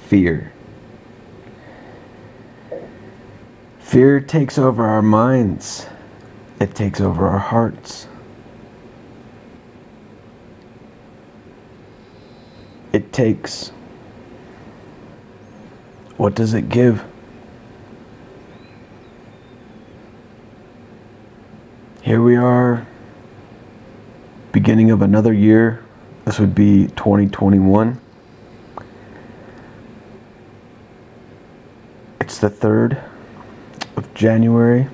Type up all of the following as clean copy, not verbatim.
fear. Fear takes over our minds. It takes over our hearts. It takes. What does it give? Here we are, beginning of another year. This would be 2021. It's the 3rd of January.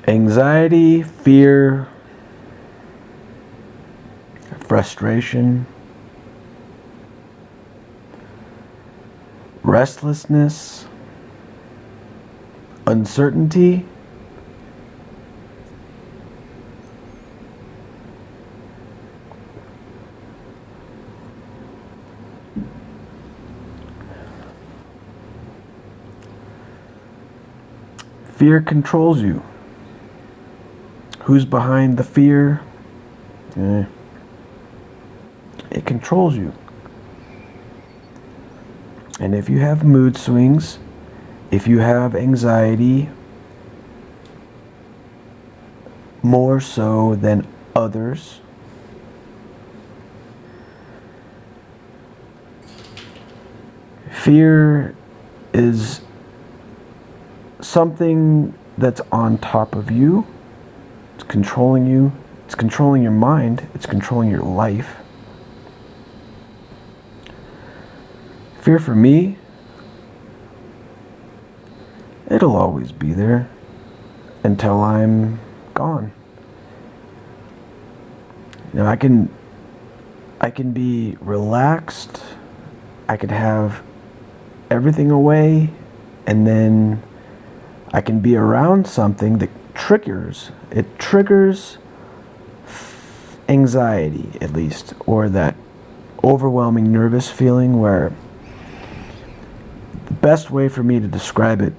Anxiety, fear, frustration, restlessness, uncertainty, fear controls you. Who's behind the fear? It controls you. And if you have mood swings, if you have anxiety, more so than others, fear is something that's on top of you. It's controlling you. It's controlling your mind. It's controlling your life. Fear for me, it'll always be there until I'm gone. You know, I can be relaxed. I could have everything away, and then I can be around something that triggers anxiety, at least, or that overwhelming nervous feeling. Where the best way for me to describe it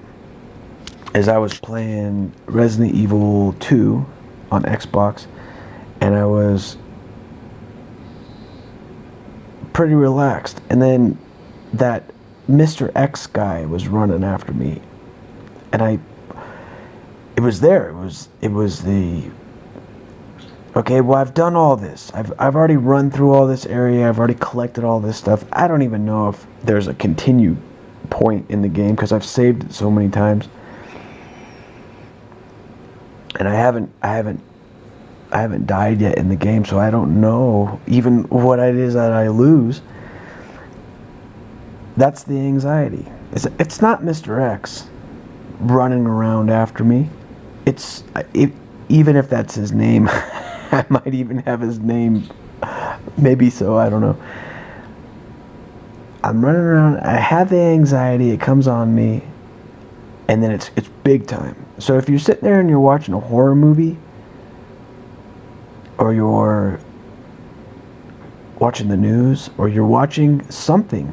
is, I was playing Resident Evil 2 on Xbox, and I was pretty relaxed, and then that Mr. X guy was running after me, and it was there. It was the, okay, well, I've done all this. I've already run through all this area. I've already collected all this stuff. I don't even know if there's a continue point in the game, because I've saved it so many times. And I haven't died yet in the game, so I don't know even what it is that I lose. That's the anxiety. It's not Mr. X running around after me. Even if that's his name, I might even have his name. Maybe so, I don't know. I'm running around, I have the anxiety, it comes on me, and then it's big time. So if you're sitting there and you're watching a horror movie, or you're watching the news, or you're watching something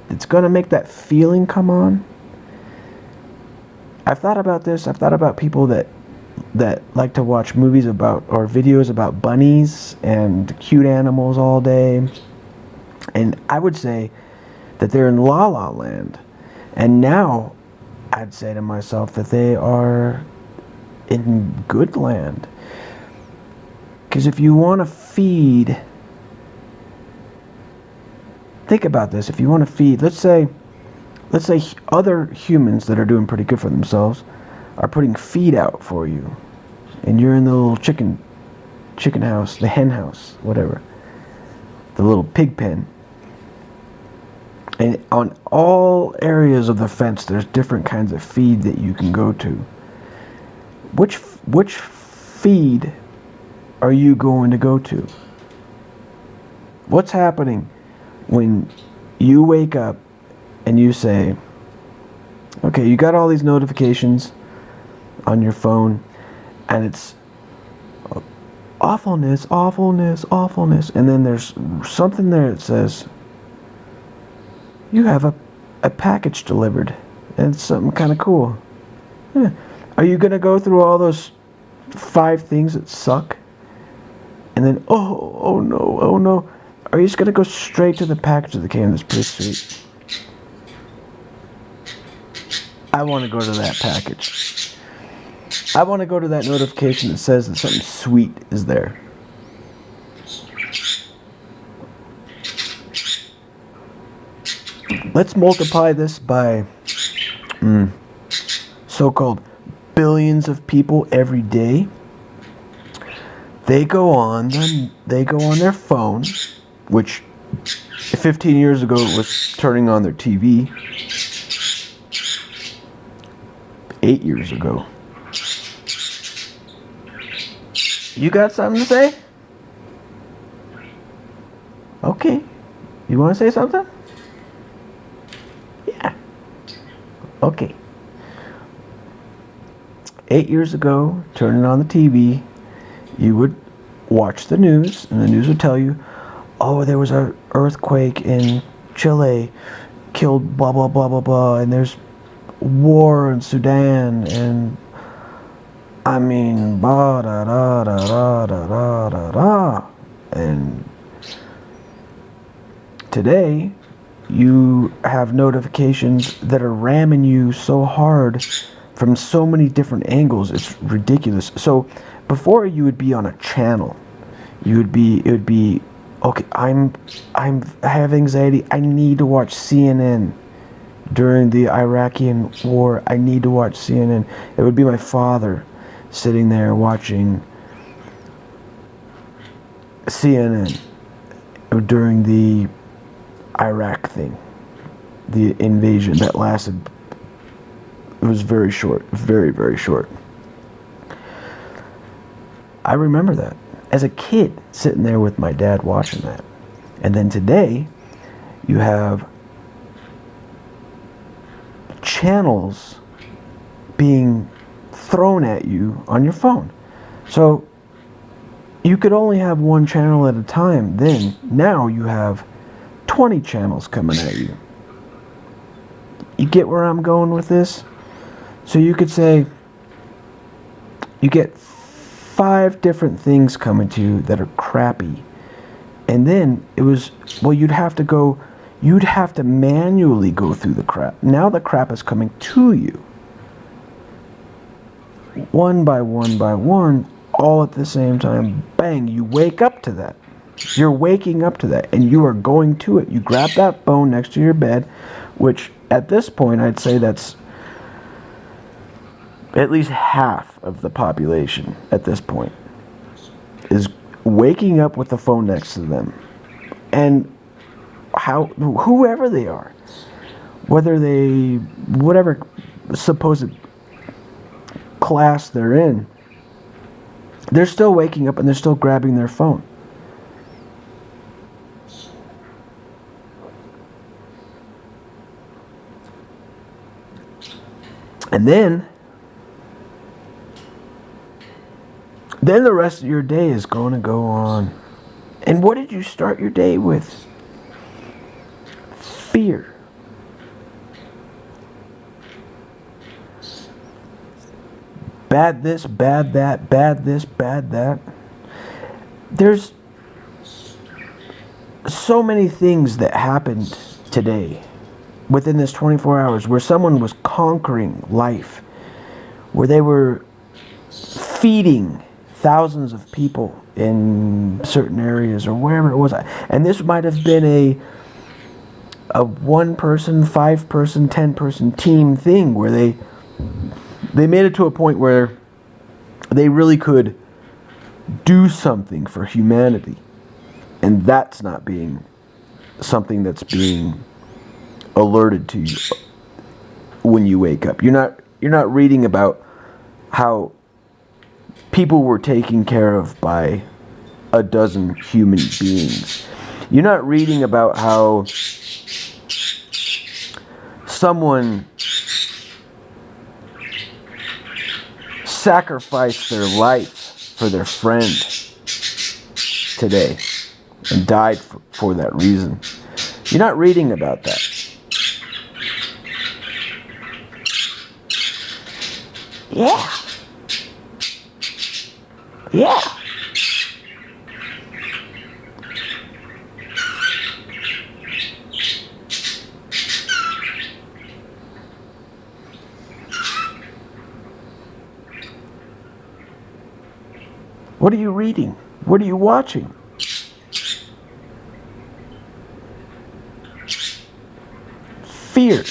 that's going to make that feeling come on. I've thought about this. I've thought about people that like to watch movies about, or videos about, bunnies and cute animals all day. And I would say that they're in La La Land. And now I'd say to myself that they are in good land. Because if you want to feed, think about this. If you want to feed, let's say other humans that are doing pretty good for themselves are putting feed out for you, and you're in the little chicken house, the hen house, whatever, the little pig pen. And on all areas of the fence, there's different kinds of feed that you can go to. Which feed are you going to go to? What's happening when you wake up and you say, okay, you got all these notifications on your phone, and it's awfulness, awfulness, awfulness, and then there's something there that says, you have a package delivered, and it's something kind of cool. Yeah. Are you going to go through all those 5 things that suck? and then, oh no, oh no. Are you just going to go straight to the package of the can? That's pretty sweet. I want to go to that package. I want to go to that notification that says that something sweet is there. Let's multiply this by so-called billions of people every day. They go on their phone, which 15 years ago was turning on their TV. 8 years ago. You got something to say? Okay. You want to say something? Yeah. Okay. 8 years ago, turning on the TV, you would watch the news, and the news would tell you, oh, there was an earthquake in Chile, killed blah, blah, blah, blah, blah, and there's war in Sudan, and I mean, da da da da da da da da. And today, you have notifications that are ramming you so hard from so many different angles. It's ridiculous. So before, you would be on a channel. It would be okay. I have anxiety. I need to watch CNN. During the Iraqi war, I need to watch CNN. It would be my father sitting there watching CNN during the Iraq thing, the invasion that lasted. It was very short, very, very short. I remember that as a kid, sitting there with my dad watching that. And then today, you have channels being thrown at you on your phone. So you could only have one channel at a time. Then now you have 20 channels coming at you. You get where I'm going with this? So you could say you get 5 different things coming to you that are crappy. And then it was, well, you'd have to manually go through the crap. Now the crap is coming to you. One by one by one, all at the same time, bang, you wake up to that. You're waking up to that, and you are going to it. You grab that phone next to your bed, which at this point, I'd say that's at least half of the population at this point is waking up with the phone next to them. And whoever they are, whatever supposed class they're in, they're still waking up and they're still grabbing their phone. And then the rest of your day is going to go on. And what did you start your day with? Fear. Bad this, bad that, bad this, bad that. There's so many things that happened today within this 24 hours where someone was conquering life, where they were feeding thousands of people in certain areas or wherever it was. And this might have been a 1-person, 5-person, 10-person team thing where they made it to a point where they really could do something for humanity. And that's not being something that's being alerted to you when you wake up. You're not reading about how people were taken care of by a dozen human beings. You're not reading about how someone sacrificed their life for their friend today and died for that reason. You're not reading about that. Yeah. What are you reading? What are you watching? Fear.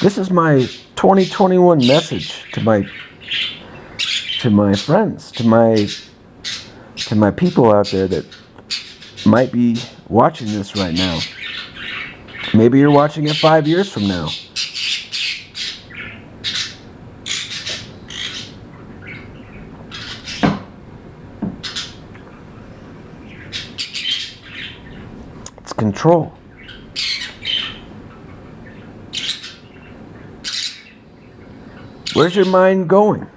This is my 2021 message to my friends, to my people out there that might be watching this right now. Maybe you're watching it 5 years from now. It's control. Where's your mind going?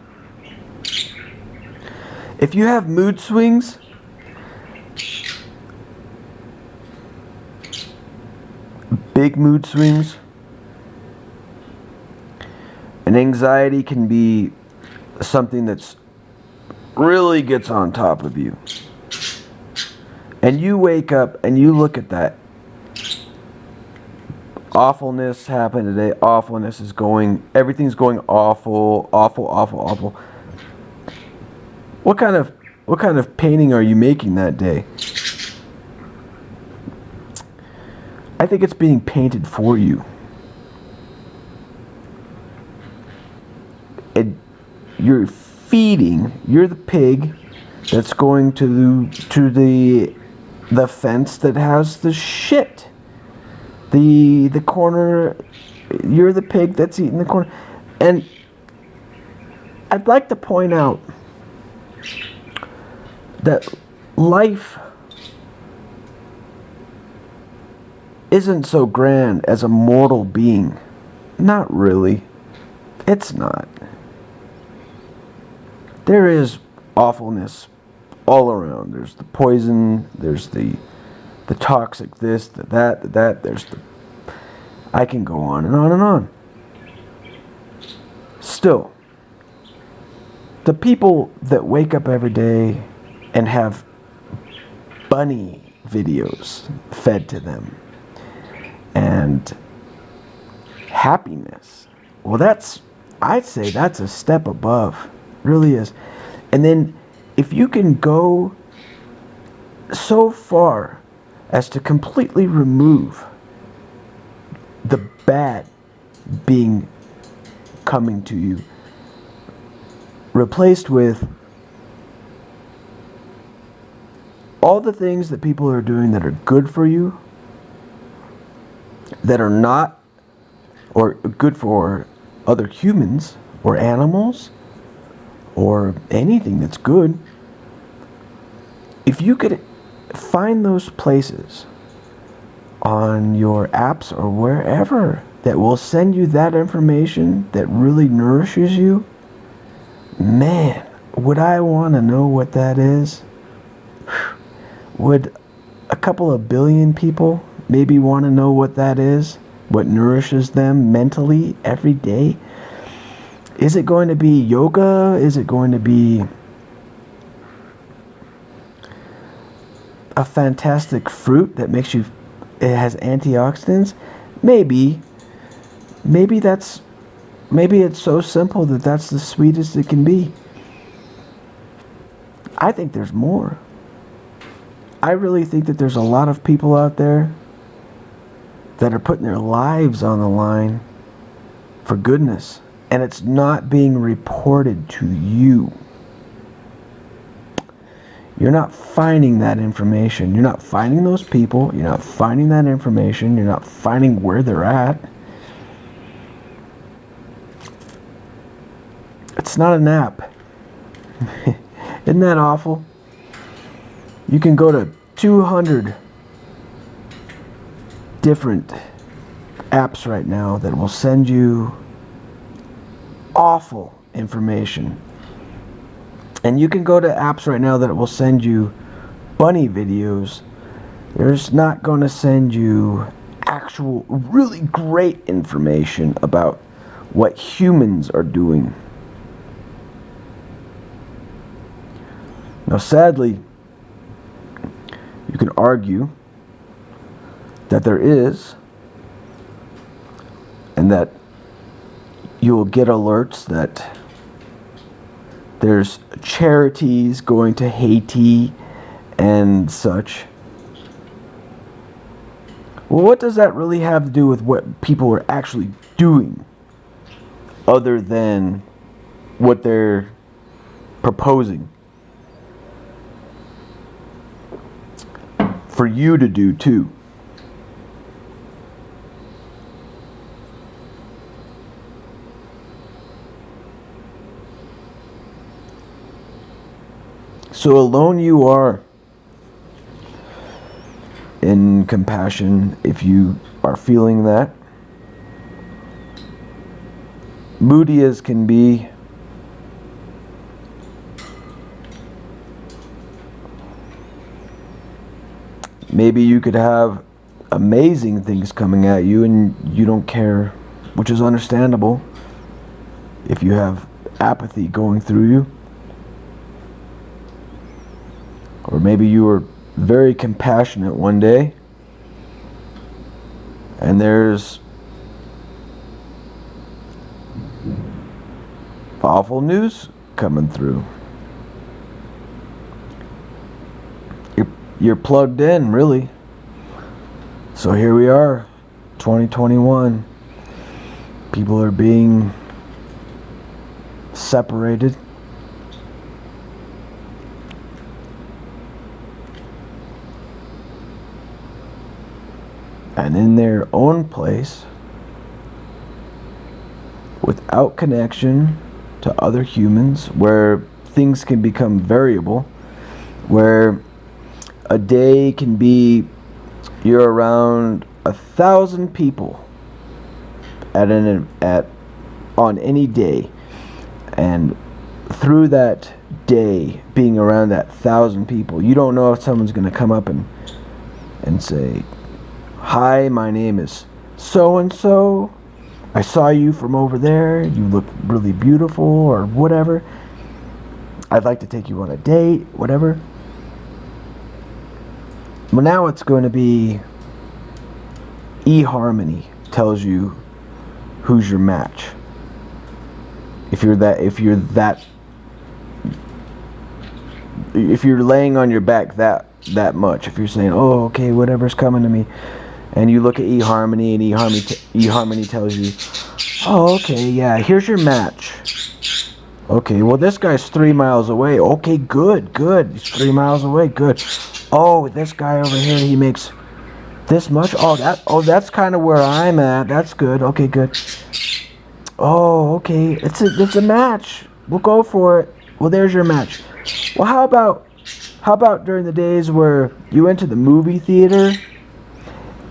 If you have mood swings, big mood swings, and anxiety can be something that's really gets on top of you. And you wake up and you look at that. Awfulness happened today. Awfulness is going, everything's going awful, awful, awful, awful. What kind of painting are you making that day? I think it's being painted for you. You're feeding. You're the pig that's going to the fence that has the shit. The corner. You're the pig that's eating the corner. And I'd like to point out that life isn't so grand as a mortal being. Not really. It's not. There is awfulness all around. There's the poison, there's the toxic this, the that, there's the... I can go on and on and on. Still, the people that wake up every day and have bunny videos fed to them and happiness, well, I'd say that's a step above. Really is. And then if you can go so far as to completely remove the bad being coming to you, replaced with all the things that people are doing that are good for you, that are not, or good for other humans or animals or anything that's good. If you could find those places on your apps or wherever that will send you that information that really nourishes you, man, would I want to know what that is? Would a couple of billion people maybe want to know what that is? What nourishes them mentally every day? Is it going to be yoga? Is it going to be a fantastic fruit that makes you, it has antioxidants? Maybe it's so simple that that's the sweetest it can be. I think there's more. I really think that there's a lot of people out there that are putting their lives on the line for goodness, and it's not being reported to you. You're not finding that information. You're not finding those people. You're not finding that information. You're not finding where they're at. It's not an app. Isn't that awful? You can go to 200 different apps right now that will send you awful information. And you can go to apps right now that will send you bunny videos. They're just not going to send you actual really great information about what humans are doing. Now, sadly, you can argue that there is, and that you will get alerts that There's charities going to Haiti and such. Well, what does that really have to do with what people are actually doing, other than what they're proposing for you to do too? So alone you are in compassion if you are feeling that. Moody as can be, maybe you could have amazing things coming at you and you don't care, which is understandable if you have apathy going through you. Or maybe you were very compassionate one day and there's awful news coming through. You're plugged in, really. So here we are, 2021. People are being separated. And in their own place, without connection to other humans, where things can become variable, where a day can be you're around 1,000 people on any day, and through that day being around that 1,000 people, you don't know if someone's going to come up and say, "Hi, my name is so and so. I saw you from over there. You look really beautiful," or whatever. "I'd like to take you on a date," whatever. Well, now it's going to be eHarmony tells you who's your match. If you're laying on your back that much, if you're saying, "Oh, okay, whatever's coming to me," and you look at eHarmony and eHarmony tells you, "Oh, okay, yeah, here's your match." Okay, well, this guy's 3 miles away. Okay, good. He's 3 miles away. Good. Oh, this guy over here, he makes this much. Oh, that's kind of where I'm at. That's good. Okay, good. Oh, okay. It's a match. We'll go for it. Well, there's your match. Well, how about during the days where you went to the movie theater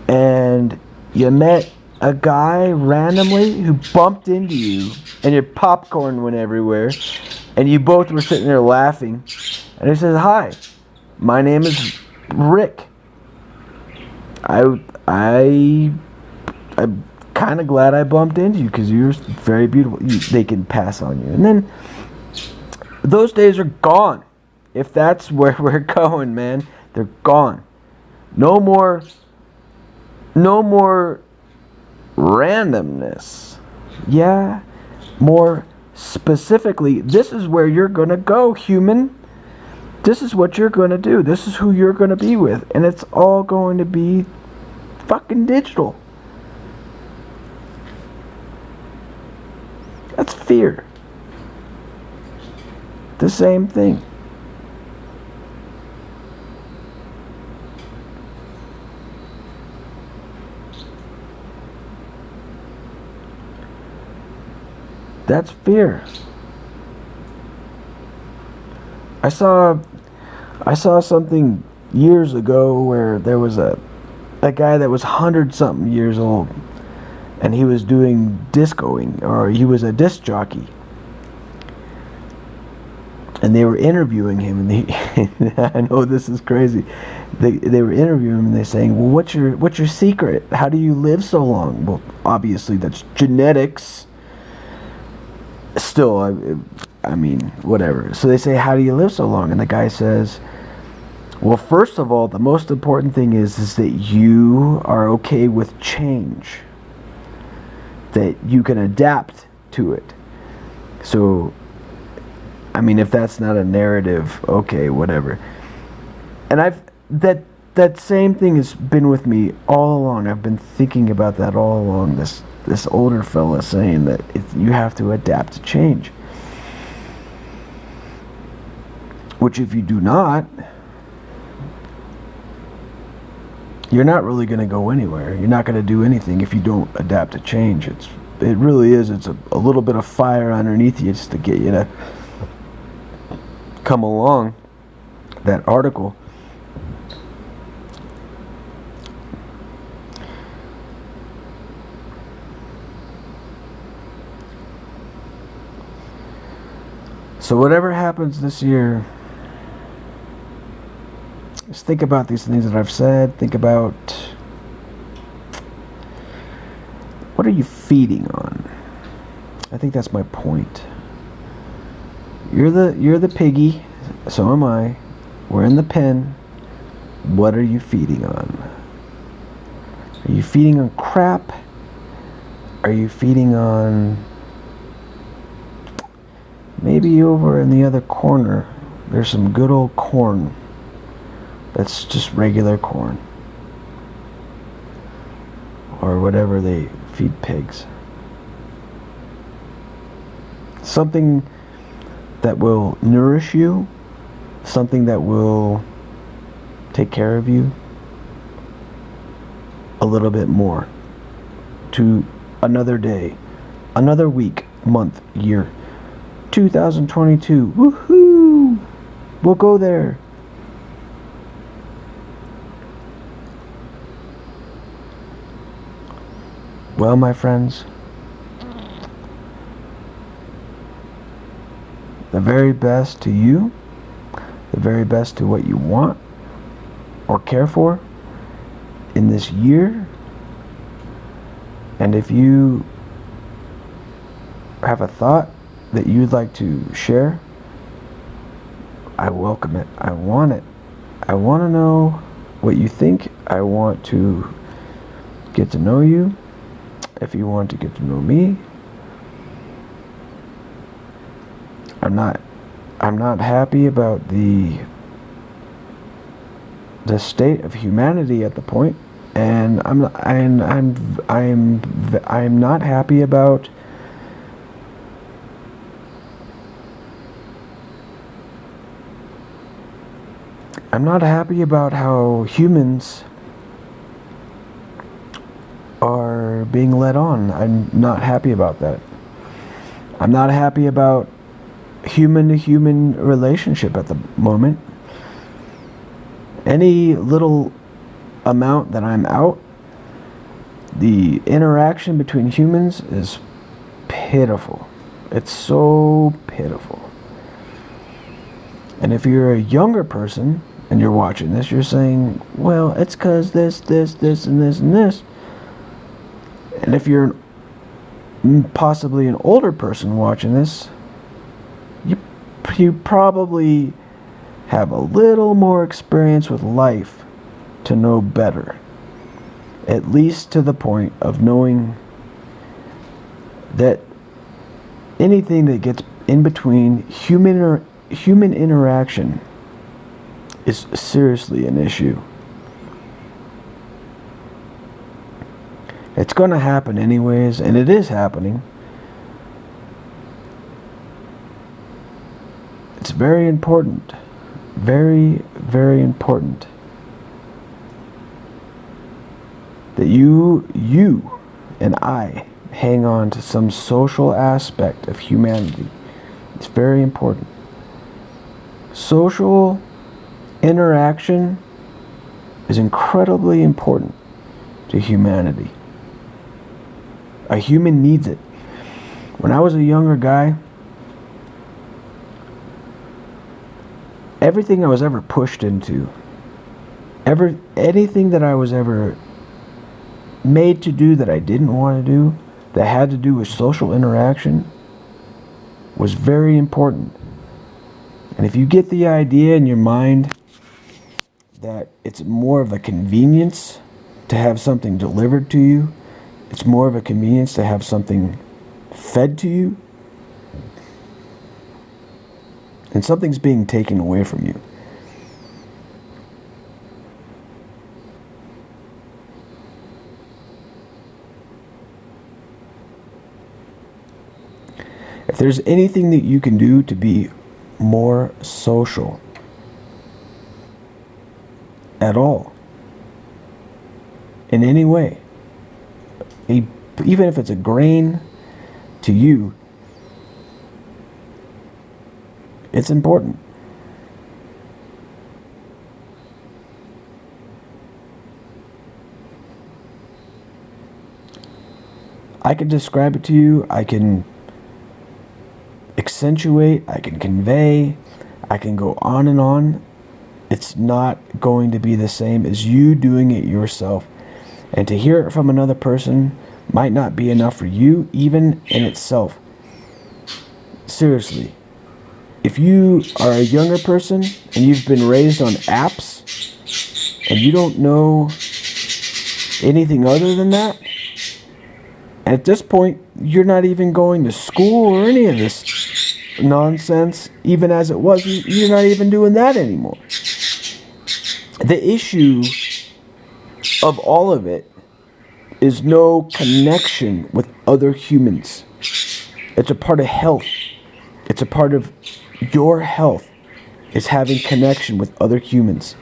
and you met a guy randomly who bumped into you and your popcorn went everywhere and you both were sitting there laughing, and he says, "Hi, my name is Rick. I'm kind of glad I bumped into you because you're very beautiful." They can pass on you. And then those days are gone. If that's where we're going, man, they're gone. No more randomness. Yeah, more specifically, this is where you're going to go, human. This is what you're going to do. This is who you're going to be with. And it's all going to be fucking digital. That's fear. The same thing. That's fear. I saw something years ago where there was a guy that was 100-something years old, and he was doing discoing, or he was a disc jockey, and they were interviewing him, and I know this is crazy. They were interviewing him, and they're saying, "Well, what's your secret? How do you live so long?" Well, obviously that's genetics. Still, I mean, whatever. So they say, "How do you live so long?" And the guy says, "Well, first of all, the most important thing is that you are okay with change, that you can adapt to it. So I mean, if that's not a narrative, okay, whatever. And that same thing has been with me all along. I've been thinking about that all along. This older fella saying that you have to adapt to change. Which if you do not, you're not really going to go anywhere. You're not going to do anything if you don't adapt to change. It really is. It's a little bit of fire underneath you just to get you to come along. That article. So whatever happens this year, just think about these things that I've said. Think about, what are you feeding on? I think that's my point. You're the piggy, so am I. We're in the pen. What are you feeding on? Are you feeding on crap? Are you feeding on, maybe over in the other corner, there's some good old corn. That's just regular corn. Or whatever they feed pigs. Something that will nourish you. Something that will take care of you a little bit more. To another day, another week, month, year. 2022. Woohoo! We'll go there. Well, my friends, the very best to you, the very best to what you want or care for in this year. And if you have a thought that you'd like to share, I welcome it. I want it. I want to know what you think. I want to get to know you. If you want to get to know me, I'm not happy about the state of humanity at the point, and I'm not happy about how humans are being led on. I'm not happy about that. I'm not happy about human to human relationship at the moment. Any little amount that I'm out, the interaction between humans is pitiful. It's so pitiful. And if you're a younger person and you're watching this, you're saying, well, it's because this, and this. And if you're possibly an older person watching this, you probably have a little more experience with life to know better. At least to the point of knowing that anything that gets in between human interaction is seriously an issue. It's going to happen anyways, and it is happening. It's very important. Very, very important that you and I hang on to some social aspect of humanity. It's very important. Social interaction is incredibly important to humanity. A human needs it. When I was a younger guy, everything I was ever pushed into, anything that I was ever made to do that I didn't want to do, that had to do with social interaction, was very important. And if you get the idea in your mind that it's more of a convenience to have something delivered to you, it's more of a convenience to have something fed to you, and something's being taken away from you. If there's anything that you can do to be more social at all, in any way, even if it's a grain to you, it's important. I can describe it to you. I can accentuate. I can convey. I can go on and on. It's not going to be the same as you doing it yourself. And to hear it from another person might not be enough for you, even in itself. Seriously. If you are a younger person and you've been raised on apps and you don't know anything other than that, at this point, you're not even going to school or any of this nonsense, even as it was, you're not even doing that anymore. The issue of all of it is no connection with other humans. It's a part of health. It's a part of your health is having connection with other humans.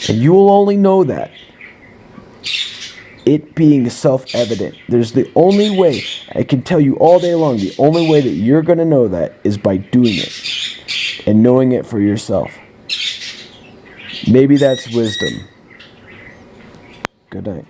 And you will only know that it being self-evident. There's the only way, I can tell you all day long, the only way that you're going to know that is by doing it and knowing it for yourself. Maybe that's wisdom. Good night.